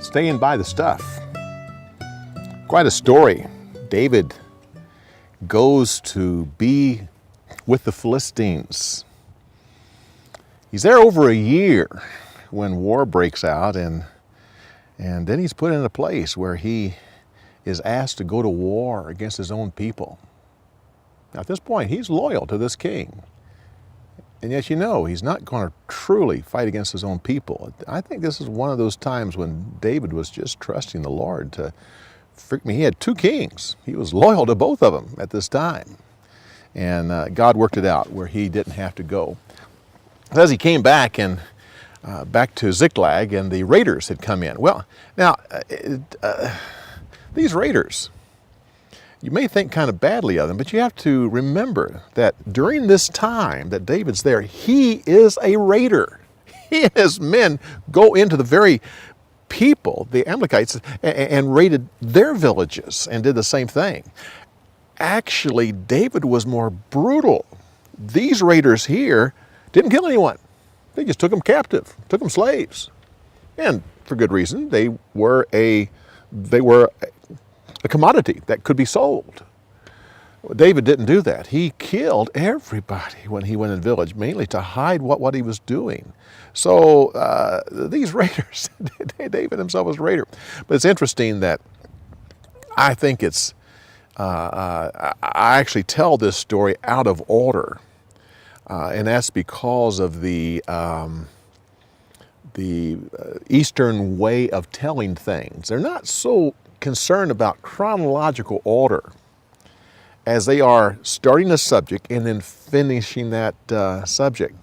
Staying by the stuff. Quite a story. David goes to be with the Philistines. He's there over a year when war breaks out, and then he's put in a place where he is asked to go to war against his own people. Now, at this point, he's loyal to this king. And yet, he's not going to truly fight against his own people. I think this is one of those times when David was just trusting the Lord to he had two kings. He was loyal to both of them at this time. And God worked it out where he didn't have to go. As he came back back to Ziklag, and the raiders had come in. Well, now, these raiders, you may think kind of badly of them, but you have to remember that during this time that David's there, he is a raider. He and his men go into the very people, the Amalekites, and raided their villages and did the same thing. Actually, David was more brutal. These raiders here didn't kill anyone. They just took them captive, took them slaves. And for good reason, they were a commodity that could be sold. David didn't do that. He killed everybody when he went in the village, mainly to hide what he was doing. So these raiders, David himself was a raider. But it's interesting that I think I actually tell this story out of order. And that's because of the Eastern way of telling things. They're not so concerned about chronological order as they are starting a subject and then finishing that subject.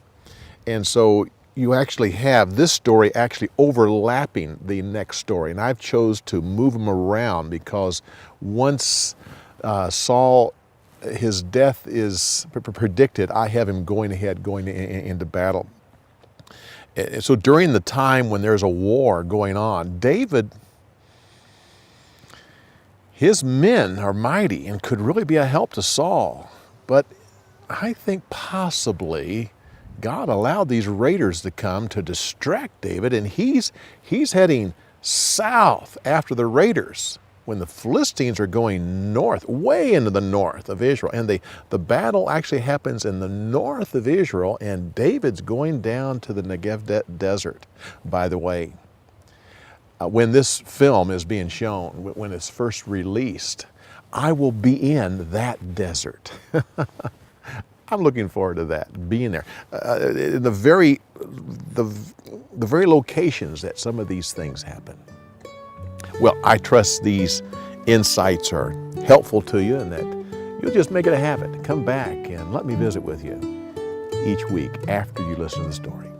And so you actually have this story actually overlapping the next story. And I've chose to move them around because once Saul, his death is predicted, I have him going into battle. So during the time when there's a war going on, David, his men are mighty and could really be a help to Saul. But I think possibly God allowed these raiders to come to distract David, and he's heading south after the raiders when the Philistines are going north, way into the north of Israel. And the battle actually happens in the north of Israel, and David's going down to the Negev desert, by the way. When this film is being shown, when it's first released, I will be in that desert. I'm looking forward to that, being there. The very locations that some of these things happen. Well, I trust these insights are helpful to you and that you'll just make it a habit to come back and let me visit with you each week after you listen to the story.